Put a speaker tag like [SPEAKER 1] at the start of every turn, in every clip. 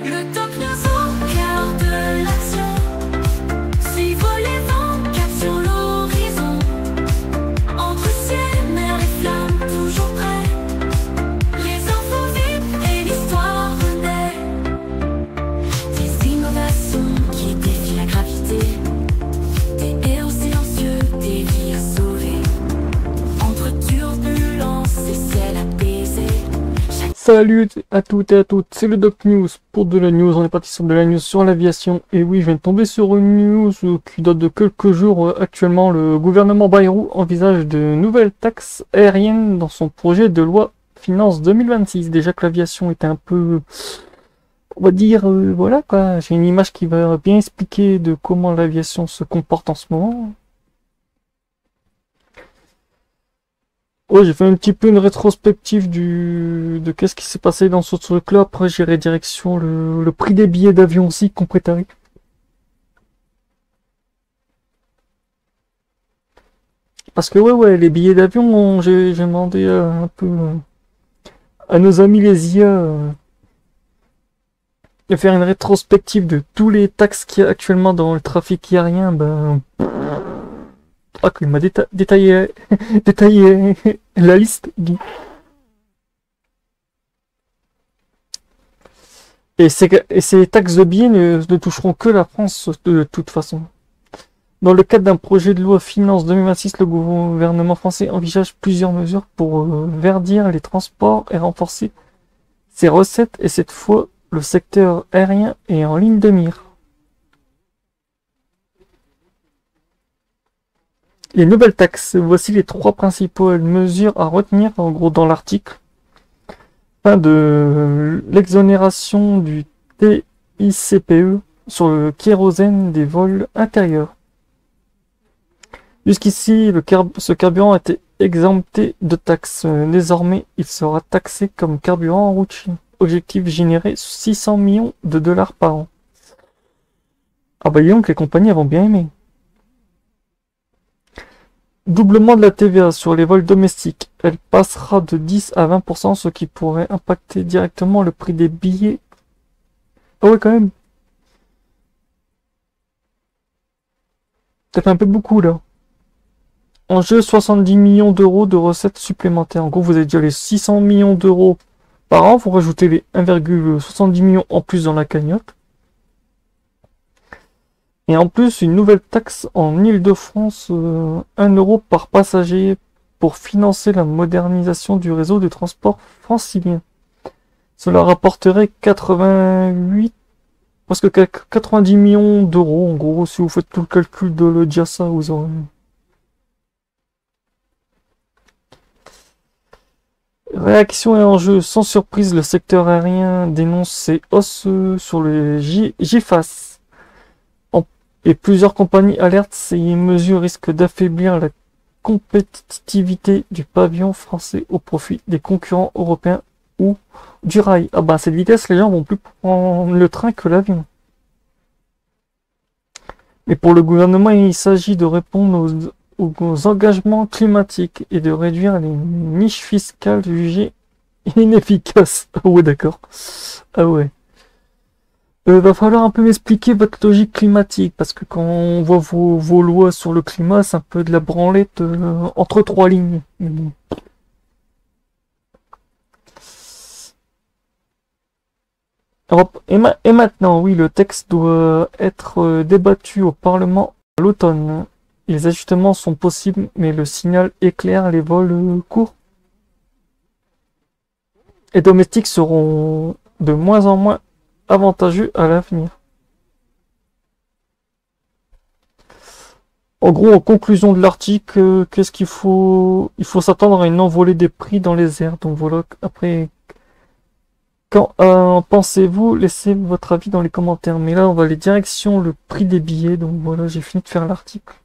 [SPEAKER 1] Le top nous au cœur de l'action. Suivre les vents, cap sur l'horizon. Entre ciel, mer et flammes, toujours prêts. Les infos vite et l'histoire renaît. Des innovations qui défient la gravité. Des héros silencieux, des vies à sauver. Entre turbulences et ciel apaisé.
[SPEAKER 2] Salut à toutes et à toutes, c'est le Doc News pour de la news. On est parti sur de la news sur l'aviation. Et oui, je viens de tomber sur une news qui date de quelques jours. Actuellement, le gouvernement Bayrou envisage de nouvelles taxes aériennes dans son projet de loi finance 2026. Déjà que l'aviation était un peu, on va dire, voilà quoi. J'ai une image qui va bien expliquer de comment l'aviation se comporte en ce moment. Ouais, j'ai fait un petit peu une rétrospective de qu'est-ce qui s'est passé dans ce truc-là. Après, j'irai direction le prix des billets d'avion aussi, compris tarif. Parce que ouais, les billets d'avion, j'ai demandé un peu à nos amis les IA de faire une rétrospective de tous les taxes qu'il y a actuellement dans le trafic aérien. Ben, ah, qu'il m'a détaillé, détaillé la liste. Et ces taxes de billets ne toucheront que la France de toute façon. Dans le cadre d'un projet de loi finance 2026, le gouvernement français envisage plusieurs mesures pour verdir les transports et renforcer ses recettes. Et cette fois, le secteur aérien est en ligne de mire. Les nouvelles taxes, voici les trois principales mesures à retenir en gros dans l'article. Fin de l'exonération du TICPE sur le kérosène des vols intérieurs. Jusqu'ici, ce carburant était exempté de taxes. Désormais, il sera taxé comme carburant en routine. Objectif générer 600 millions de dollars par an. Ah bah disons que les compagnies vont bien aimer. Doublement de la TVA sur les vols domestiques. Elle passera de 10 à 20%, ce qui pourrait impacter directement le prix des billets. Ah ouais, quand même. Ça fait un peu beaucoup, là. En jeu, 70 millions d'euros de recettes supplémentaires. En gros, vous avez déjà les 600 millions d'euros par an. Vous rajoutez les 1,70 millions en plus dans la cagnotte. Et en plus, une nouvelle taxe en Île-de-France, 1 euro par passager pour financer la modernisation du réseau de transport francilien. Cela rapporterait 88, presque 90 millions d'euros. En gros, si vous faites tout le calcul de le DIASA, vous aurez... Réaction et enjeu. Sans surprise, le secteur aérien dénonce ses hausses sur les GIFAS. Et plusieurs compagnies alertent, ces mesures risquent d'affaiblir la compétitivité du pavillon français au profit des concurrents européens ou du rail. Ah bah à cette vitesse, les gens vont plus prendre le train que l'avion. Mais pour le gouvernement, il s'agit de répondre aux engagements climatiques et de réduire les niches fiscales jugées inefficaces. Ah ouais, d'accord. Ah ouais. Va falloir un peu m'expliquer votre logique climatique, parce que quand on voit vos lois sur le climat, c'est un peu de la branlette entre trois lignes. Et maintenant, oui, le texte doit être débattu au Parlement à l'automne. Les ajustements sont possibles, mais le signal est clair, les vols courts et domestiques seront de moins en moins avantageux à l'avenir. En gros, en conclusion de l'article, qu'est-ce qu'il faut? Il faut s'attendre à une envolée des prix dans les airs. Donc voilà, après, qu'en pensez-vous? Laissez votre avis dans les commentaires. Mais là, on va aller direction le prix des billets. Donc voilà, j'ai fini de faire l'article.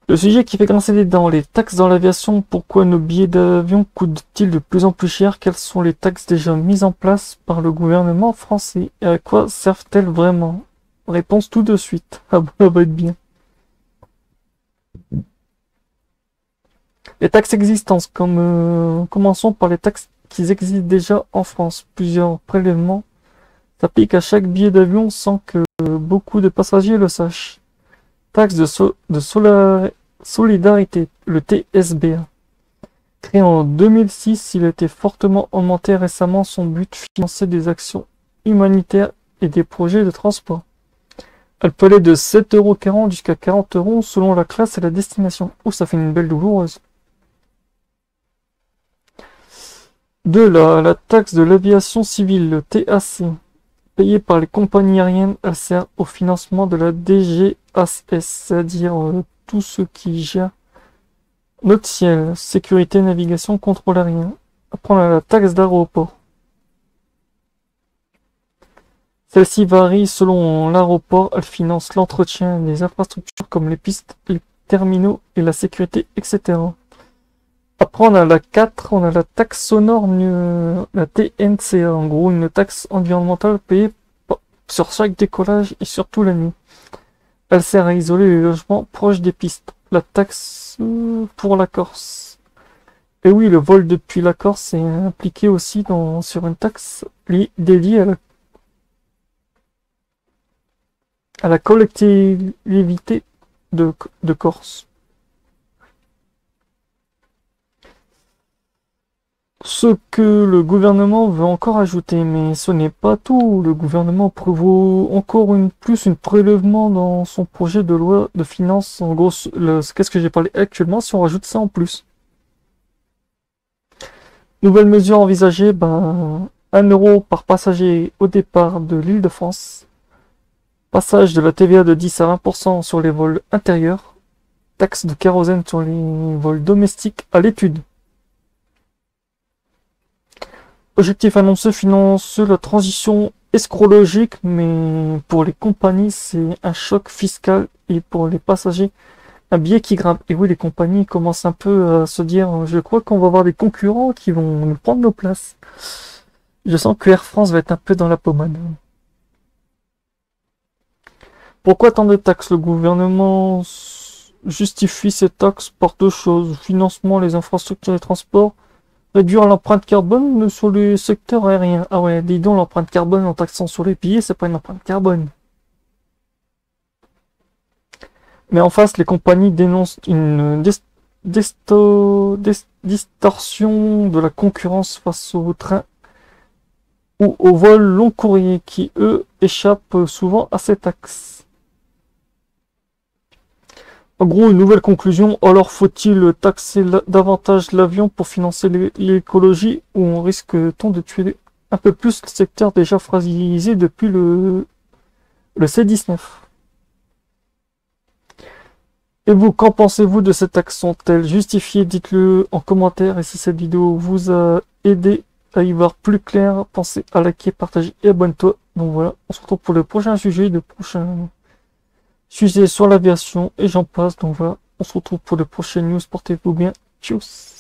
[SPEAKER 2] Le sujet qui fait grincer les dents, les taxes dans l'aviation. Pourquoi nos billets d'avion coûtent-ils de plus en plus cher? Quelles sont les taxes déjà mises en place par le gouvernement français? Et à quoi servent-elles vraiment? Réponse tout de suite. Ah bah, ça va être bien. Les taxes existantes, commençons par les taxes qui existent déjà en France. Plusieurs prélèvements s'appliquent à chaque billet d'avion sans que beaucoup de passagers le sachent. Taxe de solidarité, le TSBA. Créé en 2006, il a été fortement augmenté récemment. Son but, financer des actions humanitaires et des projets de transport. Elle peut aller de 7,40 € jusqu'à 40 € selon la classe et la destination. Oh, ça fait une belle douloureuse. La taxe de l'aviation civile, le TAC, payée par les compagnies aériennes, elle sert au financement de la DGAS, c'est-à-dire tout ce qui gère notre ciel, sécurité, navigation, contrôle aérien. Après, on a la taxe d'aéroport. Celle-ci varie selon l'aéroport, elle finance l'entretien des infrastructures comme les pistes, les terminaux et la sécurité, etc. Après, on a la 4, on a la taxe sonore, la TNCA, en gros une taxe environnementale payée sur chaque décollage et surtout la nuit. Elle sert à isoler les logements proches des pistes. La taxe pour la Corse. Et oui, le vol depuis la Corse est impliqué aussi sur une taxe dédiée à la collectivité de Corse. Ce que le gouvernement veut encore ajouter, mais ce n'est pas tout. Le gouvernement prévoit encore une prélèvement dans son projet de loi de finances. En gros, qu'est-ce que j'ai parlé actuellement si on rajoute ça en plus? Nouvelle mesure envisagée, 1 € par passager au départ de l'Île-de-France. Passage de la TVA de 10 à 20% sur les vols intérieurs. Taxe de kérosène sur les vols domestiques à l'étude. Objectif annoncé, financer la transition escrologique, mais pour les compagnies, c'est un choc fiscal et pour les passagers, un billet qui grimpe. Et oui, les compagnies commencent un peu à se dire, je crois qu'on va avoir des concurrents qui vont nous prendre nos places. Je sens que Air France va être un peu dans la pommade. Pourquoi tant de taxes? Le gouvernement justifie ces taxes par deux choses. Financement, les infrastructures et transports. Réduire l'empreinte carbone sur les secteurs aériens. Ah ouais, dis donc, l'empreinte carbone en taxant sur les billets, c'est pas une empreinte carbone. Mais en face, les compagnies dénoncent une distorsion de la concurrence face aux trains ou aux vols long courriers qui, eux, échappent souvent à ces taxes. En gros, une nouvelle conclusion, alors faut-il taxer davantage l'avion pour financer l'écologie ou on risque-t-on de tuer un peu plus le secteur déjà fragilisé depuis le C-19? Et vous, qu'en pensez-vous de cette taxe? Sont-elles justifiées? Dites-le en commentaire et si cette vidéo vous a aidé à y voir plus clair, pensez à liker, partager et abonne-toi. Donc voilà, on se retrouve pour le prochain sujet, le prochain sujet sur l'aviation et j'en passe. Donc voilà, on se retrouve pour le prochain news. Portez-vous bien. Tchuss.